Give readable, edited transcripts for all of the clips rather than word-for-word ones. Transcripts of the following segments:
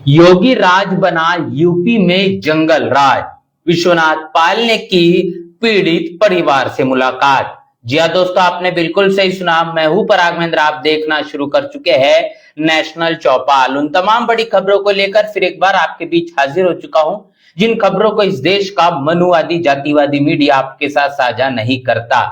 योगी राज बना यूपी में जंगल राज। विश्वनाथ पाल ने की पीड़ित परिवार से मुलाकात। जी हाँ दोस्तों, आपने बिल्कुल सही सुना। मैं हूं पराग महेंद्र। आप देखना शुरू कर चुके हैं नेशनल चौपाल। उन तमाम बड़ी खबरों को लेकर फिर एक बार आपके बीच हाजिर हो चुका हूं, जिन खबरों को इस देश का मनुवादी जातिवादी मीडिया आपके साथ साझा नहीं करता।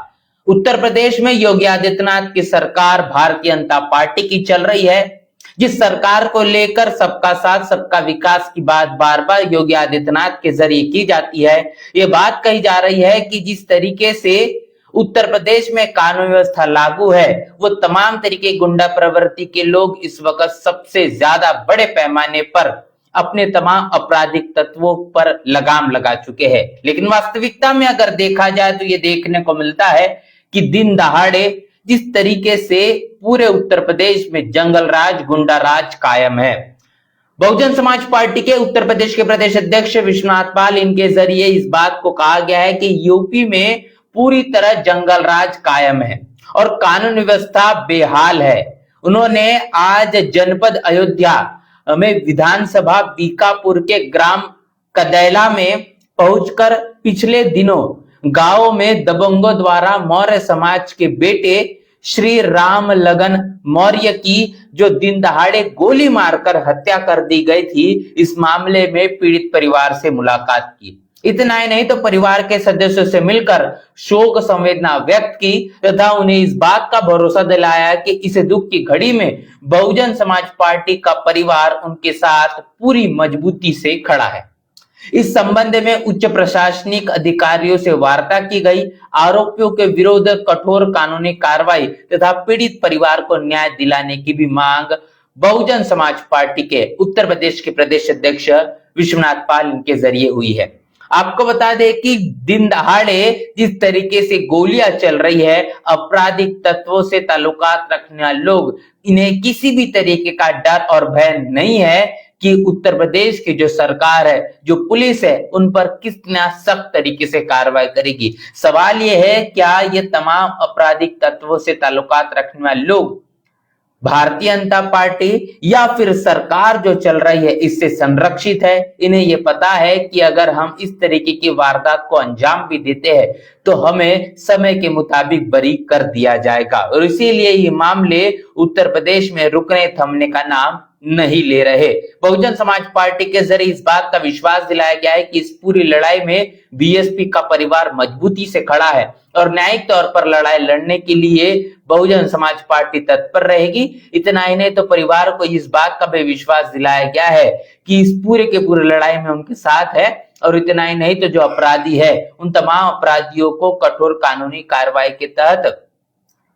उत्तर प्रदेश में योगी आदित्यनाथ की सरकार भारतीय जनता पार्टी की चल रही है, जिस सरकार को लेकर सबका साथ सबका विकास की बात बार बार योगी आदित्यनाथ के जरिए की जाती है। ये बात कही जा रही है कि जिस तरीके से उत्तर प्रदेश में कानून व्यवस्था लागू है, वो तमाम तरीके गुंडा प्रवृत्ति के लोग इस वक्त सबसे ज्यादा बड़े पैमाने पर अपने तमाम आपराधिक तत्वों पर लगाम लगा चुके हैं। लेकिन वास्तविकता में अगर देखा जाए तो ये देखने को मिलता है कि दिन दहाड़े जिस तरीके से पूरे उत्तर प्रदेश में जंगल राज गुंडा राज कायम है। बहुजन समाज पार्टी के उत्तर प्रदेश के प्रदेश अध्यक्ष विश्वनाथ पाल, इनके जरिए इस बात को कहा गया है कि यूपी में पूरी तरह जंगल राज कायम है और कानून व्यवस्था बेहाल है। उन्होंने आज जनपद अयोध्या में विधानसभा बीकापुर के ग्राम कदैला में पहुंचकर पिछले दिनों गांव में दबंगों द्वारा मौर्य समाज के बेटे श्री राम लगन मौर्य की जो दिन दहाड़े गोली मारकर हत्या कर दी गई थी, इस मामले में पीड़ित परिवार से मुलाकात की। इतना ही नहीं तो परिवार के सदस्यों से मिलकर शोक संवेदना व्यक्त की तथा उन्हें इस बात का भरोसा दिलाया कि इस दुख की घड़ी में बहुजन समाज पार्टी का परिवार उनके साथ पूरी मजबूती से खड़ा है। इस संबंध में उच्च प्रशासनिक अधिकारियों से वार्ता की गई। आरोपियों के विरुद्ध कठोर कानूनी कार्रवाई तथा पीड़ित परिवार को न्याय दिलाने की भी मांग बहुजन समाज पार्टी के उत्तर प्रदेश के प्रदेश अध्यक्ष विश्वनाथ पाल के जरिए हुई है। आपको बता दें कि दिन दहाड़े जिस तरीके से गोलियां चल रही है, आपराधिक तत्वों से ताल्लुकात रखने वाले लोग, इन्हें किसी भी तरीके का डर और भय नहीं है कि उत्तर प्रदेश की जो सरकार है, जो पुलिस है, उन पर कितना सख्त तरीके से कार्रवाई करेगी। सवाल यह है, क्या ये तमाम आपराधिक तत्वों से ताल्लुकात रखने वाले लोग भारतीय जनता पार्टी या फिर सरकार जो चल रही है इससे संरक्षित है? इन्हें ये पता है कि अगर हम इस तरीके की वारदात को अंजाम भी देते हैं तो हमें समय के मुताबिक बरी कर दिया जाएगा, और इसीलिए ये मामले उत्तर प्रदेश में रुकने थमने का नाम नहीं ले रहे। बहुजन समाज पार्टी के जरिए इस बात का विश्वास दिलाया गया है कि इस पूरी लड़ाई में बीएसपी का परिवार मजबूती से खड़ा है और न्यायिक तौर पर लड़ाई लड़ने के लिए बहुजन समाज पार्टी तत्पर रहेगी। इतना ही नहीं तो परिवार को इस बात का भी विश्वास दिलाया गया है कि इस पूरे के पूरे लड़ाई में उनके साथ है, और इतना ही नहीं तो जो अपराधी है उन तमाम अपराधियों को कठोर कानूनी कार्रवाई के तहत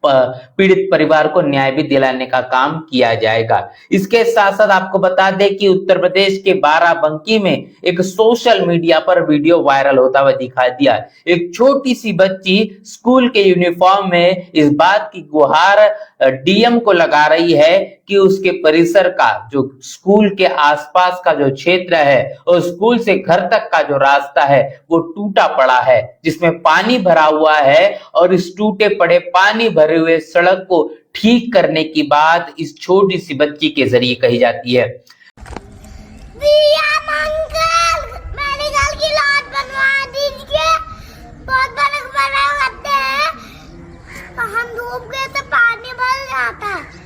पीड़ित परिवार को न्याय भी दिलाने का काम किया जाएगा। इसके साथ साथ आपको बता दें कि उत्तर प्रदेश के बाराबंकी में एक सोशल मीडिया पर वीडियो वायरल होता हुआ दिखा दिया। एक छोटी सी बच्ची स्कूल के यूनिफॉर्म में इस बात की गुहार डीएम को लगा रही है कि उसके परिसर का, जो स्कूल के आसपास का जो क्षेत्र है और स्कूल से घर तक का जो रास्ता है वो टूटा पड़ा है, जिसमें पानी भरा हुआ है, और इस टूटे पड़े पानी भरे हुए सड़क को ठीक करने की बात इस छोटी सी बच्ची के जरिए कही जाती है। हम डूब गए तो पानी भर जाता है।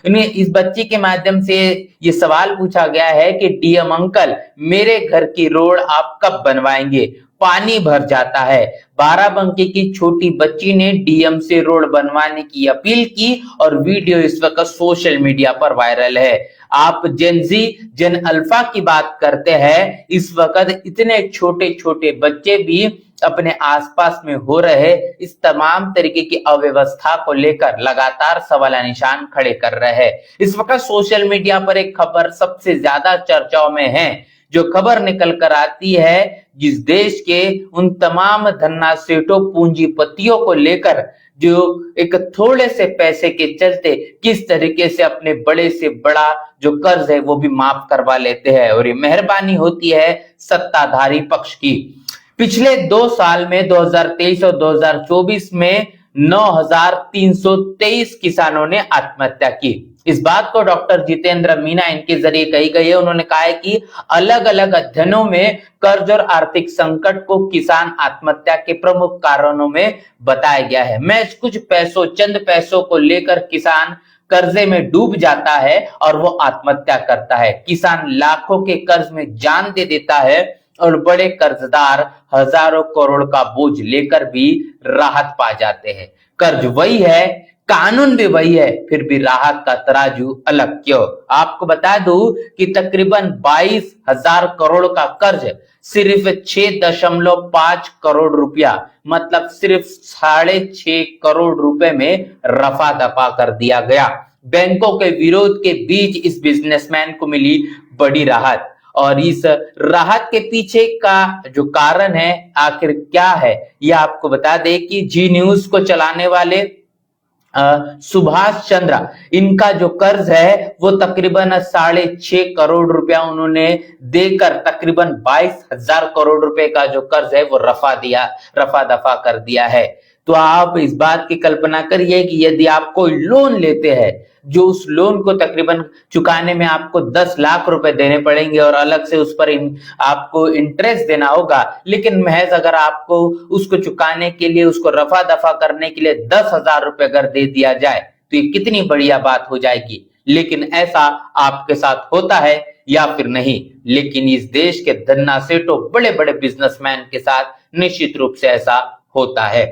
इन्हें इस बच्ची के माध्यम से ये सवाल पूछा गया है कि डीएम अंकल, मेरे घर की रोड आप कब बनवाएंगे, पानी भर जाता है। बाराबंकी की छोटी बच्ची ने डीएम से रोड बनवाने की अपील की और वीडियो इस वक्त सोशल मीडिया पर वायरल है। आप जेन अल्फा की बात करते हैं, इस वक्त इतने छोटे छोटे बच्चे भी अपने आसपास में हो रहे इस तमाम तरीके की अव्यवस्था को लेकर लगातार सवाल निशान खड़े कर रहे हैं। इस वक्त सोशल मीडिया पर एक खबर सबसे ज्यादा चर्चाओं में है, जो खबर निकल कर आती है जिस देश के उन तमाम धन्ना सेठों पूंजीपतियों को लेकर जो एक थोड़े से पैसे के चलते किस तरीके से अपने बड़े से बड़ा जो कर्ज है वो भी माफ करवा लेते हैं, और ये मेहरबानी होती है सत्ताधारी पक्ष की। पिछले 2 साल में 2023 और 2024 में 9,323 किसानों ने आत्महत्या की। इस बात को डॉक्टर जितेंद्र मीना इनके जरिए कही गई है। उन्होंने कहा है कि अलग अलग अध्ययनों में कर्ज और आर्थिक संकट को किसान आत्महत्या के प्रमुख कारणों में बताया गया है। मैं कुछ पैसों, चंद पैसों को लेकर किसान कर्जे में डूब जाता है और वो आत्महत्या करता है। किसान लाखों के कर्ज में जान दे देता है और बड़े कर्जदार हजारों करोड़ का बोझ लेकर भी राहत पा जाते हैं। कर्ज वही है, कानून भी वही है, फिर भी राहत का तराजू अलग क्यों? आपको बता दूं कि तकरीबन 22,000 करोड़ का कर्ज सिर्फ 6.5 करोड़ रुपया, मतलब सिर्फ 6.5 करोड़ रुपए में रफा दफा कर दिया गया। बैंकों के विरोध के बीच इस बिजनेसमैन को मिली बड़ी राहत। और इस राहत के पीछे का जो कारण है आखिर क्या है, यह आपको बता दें कि जी न्यूज को चलाने वाले सुभाष चंद्र, इनका जो कर्ज है वो तकरीबन 6.5 करोड़ रुपया उन्होंने देकर तकरीबन 22,000 करोड़ रुपए का जो कर्ज है वो रफा दफा कर दिया है। तो आप इस बात की कल्पना करिए कि यदि आप कोई लोन लेते हैं, जो उस लोन को तकरीबन चुकाने में आपको 10 लाख रुपए देने पड़ेंगे और अलग से उस पर आपको इंटरेस्ट देना होगा, लेकिन महज अगर आपको उसको चुकाने के लिए, उसको रफा दफा करने के लिए 10,000 रुपए अगर दे दिया जाए तो ये कितनी बढ़िया बात हो जाएगी। लेकिन ऐसा आपके साथ होता है या फिर नहीं? लेकिन इस देश के धन्ना सेठों, बड़े बड़े बिजनेसमैन के साथ निश्चित रूप से ऐसा होता है।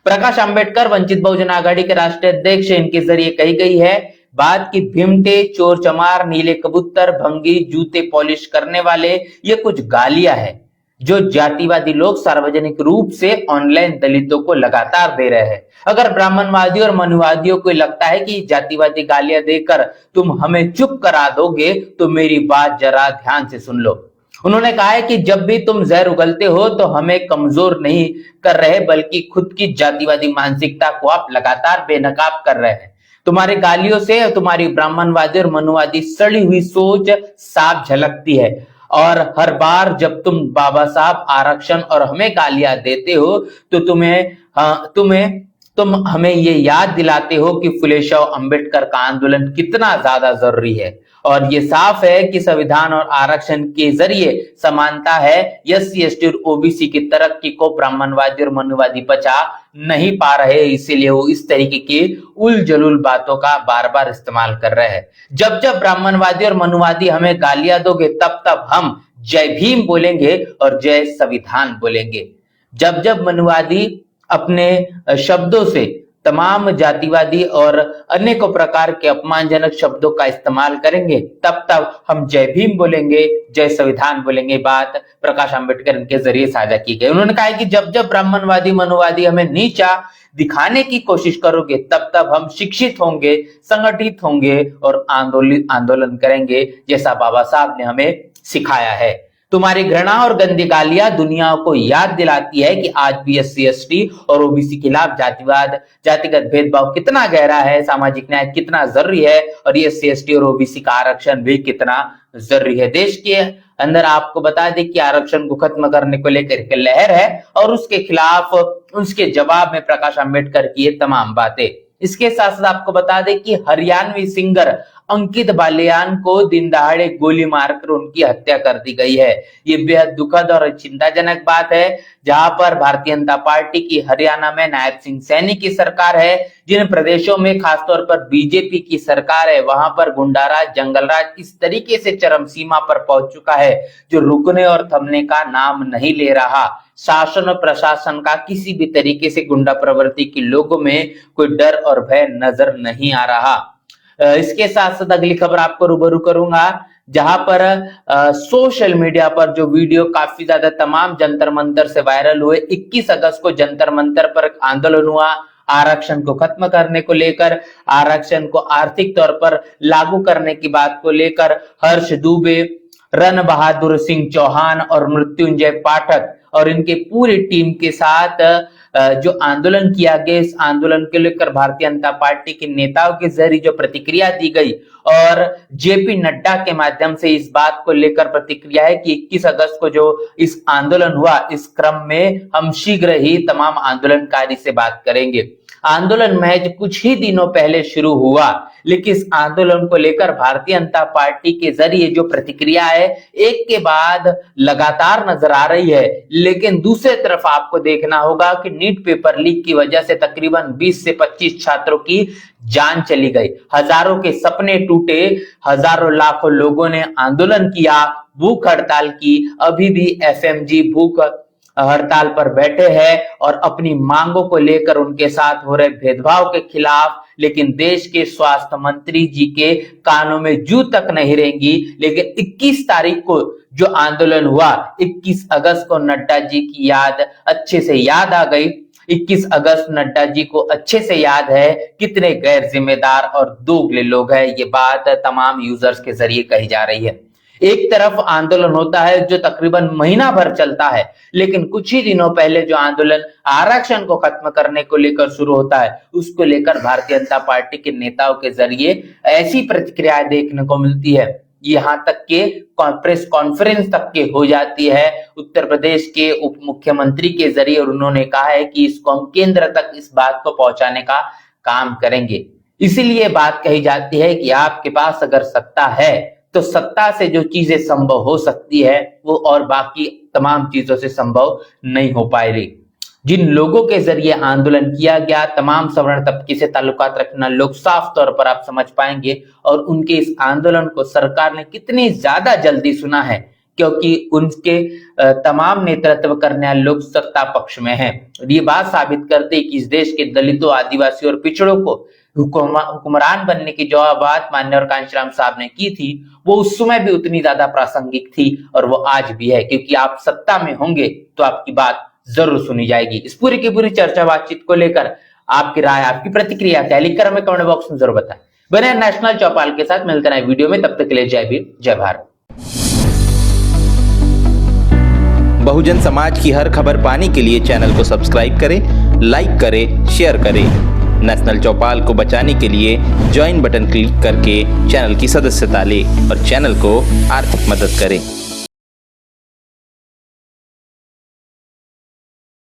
प्रकाश आंबेडकर वंचित बहुजन आघाड़ी के राष्ट्रीय अध्यक्ष, इनके जरिए कही गई है बात की भिमटे, चोर चमार, नीले कबूतर, भंगी, जूते पॉलिश करने वाले, ये कुछ गालियां हैं जो जातिवादी लोग सार्वजनिक रूप से ऑनलाइन दलितों को लगातार दे रहे हैं। अगर ब्राह्मणवादी और मनुवादियों को लगता है कि जातिवादी गालियां देकर तुम हमें चुप करा दोगे तो मेरी बात जरा ध्यान से सुन लो। उन्होंने कहा है कि जब भी तुम जहर उगलते हो तो हमें कमजोर नहीं कर रहे, बल्कि खुद की जातिवादी मानसिकता को आप लगातार बेनकाब कर रहे हैं। तुम्हारी गालियों से तुम्हारी ब्राह्मणवादी और मनुवादी सड़ी हुई सोच साफ झलकती है। और हर बार जब तुम बाबा साहब, आरक्षण और हमें गालियां देते हो तो तुम हमें ये याद दिलाते हो कि फुले शाह अम्बेडकर का आंदोलन कितना ज्यादा जरूरी है। और ये साफ है कि संविधान और आरक्षण के जरिए समानता है। एससी, एसटी और ओबीसी की तरक्की को ब्राह्मणवादी और मनुवादी बचा नहीं पा रहे, इसीलिए वो इस तरीके की उल जलूल बातों का बार बार इस्तेमाल कर रहे हैं। जब जब ब्राह्मणवादी और मनुवादी हमें गालियां दोगे, तब तब हम जय भीम बोलेंगे और जय संविधान बोलेंगे। जब जब मनुवादी अपने शब्दों से तमाम जातिवादी और अनेकों प्रकार के अपमानजनक शब्दों का इस्तेमाल करेंगे, तब तब हम जय भीम बोलेंगे, जय संविधान बोलेंगे। बात प्रकाश आंबेडकर के जरिए साझा की गई। उन्होंने कहा कि जब जब ब्राह्मणवादी, मनुवादी हमें नीचा दिखाने की कोशिश करोगे, तब तब हम शिक्षित होंगे, संगठित होंगे और आंदोलन करेंगे, जैसा बाबा साहब ने हमें सिखाया है। तुम्हारी घृणा और गंदी गालियां दुनिया को याद दिलाती है कि आज भी एससी, एसटी और ओबीसी के खिलाफ जातिवाद, जातिगत भेदभाव कितना गहरा है, सामाजिक न्याय कितना जरूरी है और ये एससी, एसटी और ओबीसी का आरक्षण भी कितना जरूरी है। देश के अंदर आपको बता दें कि आरक्षण को खत्म करने को लेकर के लहर है और उसके खिलाफ, उसके जवाब में प्रकाश आंबेडकर की ये तमाम बातें। इसके साथ साथ आपको बता दें कि हरियाणवी सिंगर अंकित बालियान को दिन दहाड़े गोली मारकर उनकी हत्या कर दी गई है। ये बेहद दुखद और चिंताजनक बात है, जहां पर भारतीय जनता पार्टी की हरियाणा में नायब सिंह सैनी की सरकार है। जिन प्रदेशों में खासतौर पर बीजेपी की सरकार है, वहां पर गुंडाराज, जंगलराज इस तरीके से चरम सीमा पर पहुंच चुका है जो रुकने और थमने का नाम नहीं ले रहा। शासन और प्रशासन का किसी भी तरीके से गुंडा प्रवृत्ति के लोगों में कोई डर और भय नजर नहीं आ रहा। इसके साथ साथ अगली खबर आपको रूबरू करूंगा, जहां पर सोशल मीडिया पर जो वीडियो काफी ज्यादा तमाम जंतर मंतर से वायरल हुए। 21 अगस्त को जंतर मंतर पर आंदोलन हुआ आरक्षण को खत्म करने को लेकर, आरक्षण को आर्थिक तौर पर लागू करने की बात को लेकर। हर्ष दुबे, रण बहादुर सिंह चौहान और मृत्युंजय पाठक और इनके पूरी टीम के साथ जो आंदोलन किया गया, इस आंदोलन के लेकर भारतीय जनता पार्टी के नेताओं के जरिए जो प्रतिक्रिया दी गई और जेपी नड्डा के माध्यम से इस बात को लेकर प्रतिक्रिया है कि 21 अगस्त को जो इस आंदोलन हुआ, इस क्रम में हम शीघ्र ही तमाम आंदोलनकारी से बात करेंगे। आंदोलन महज कुछ ही दिनों पहले शुरू हुआ, लेकिन इस आंदोलन को लेकर भारतीय जनता पार्टी के जरिए जो प्रतिक्रिया है एक के बाद लगातार नजर आ रही है। लेकिन दूसरी तरफ आपको देखना होगा कि नीट पेपर लीक की वजह से तकरीबन 20 से 25 छात्रों की जान चली गई, हजारों के सपने टूटे, हजारों लाखों लोगों ने आंदोलन किया, भूख हड़ताल की। अभी भी एफएमजी भूख हड़ताल पर बैठे हैं और अपनी मांगों को लेकर उनके साथ हो रहे भेदभाव के खिलाफ, लेकिन देश के स्वास्थ्य मंत्री जी के कानों में जू तक नहीं रहेंगी। लेकिन 21 तारीख को जो आंदोलन हुआ, 21 अगस्त को नड्डा जी की याद अच्छे से याद आ गई। 21 अगस्त नड्डा जी को अच्छे से याद है, कितने गैर जिम्मेदार और दोगले लोग हैं, ये बात तमाम यूजर्स के जरिए कही जा रही है। एक तरफ आंदोलन होता है जो तकरीबन महीना भर चलता है, लेकिन कुछ ही दिनों पहले जो आंदोलन आरक्षण को खत्म करने को लेकर शुरू होता है, उसको लेकर भारतीय जनता पार्टी के नेताओं के जरिए ऐसी प्रतिक्रियाएं देखने को मिलती है, यहाँ तक के प्रेस कॉन्फ्रेंस तक के हो जाती है उत्तर प्रदेश के उप मुख्यमंत्री के जरिए, और उन्होंने कहा है कि इसको हम केंद्र तक इस बात को पहुंचाने का काम करेंगे। इसीलिए बात कही जाती है कि आपके पास अगर सत्ता है तो सत्ता से जो चीजें संभव हो सकती है वो और बाकी तमाम चीजों से संभव नहीं हो पाएगी। जिन लोगों के जरिए आंदोलन किया गया, तमाम सवर्ण तबके से ताल्लुकात रखना लोग साफ तौर पर आप समझ पाएंगे, और उनके इस आंदोलन को सरकार ने कितनी ज्यादा जल्दी सुना है, क्योंकि उनके तमाम नेतृत्व करने वाले लोग सत्ता पक्ष में हैं। और ये बात साबित करते हैं कि इस देश के दलितों, आदिवासी और पिछड़ों को हुक्मरान बनने की जो बात माननीय कांशीराम साहब ने की थी, वो उस समय भी उतनी ज्यादा प्रासंगिक थी और वो आज भी है, क्योंकि आप सत्ता में होंगे तो आपकी बात जरूर सुनी जाएगी। इस पूरी की पूरी चर्चा बातचीत को लेकर आपकी राय, आपकी प्रतिक्रिया क्या है, लिखकर हमें कमेंट बॉक्स में जरूर बताएं। बने नेशनल चौपाल के साथ, मिलते हैं वीडियो में, तब तक के लिए जय भीम, जय भारत। बहुजन समाज की हर खबर पाने के लिए चैनल को सब्सक्राइब करें, लाइक करें, शेयर करें। नेशनल चौपाल को बचाने के लिए ज्वाइन बटन क्लिक करके चैनल की सदस्यता लें और चैनल को आर्थिक मदद करें।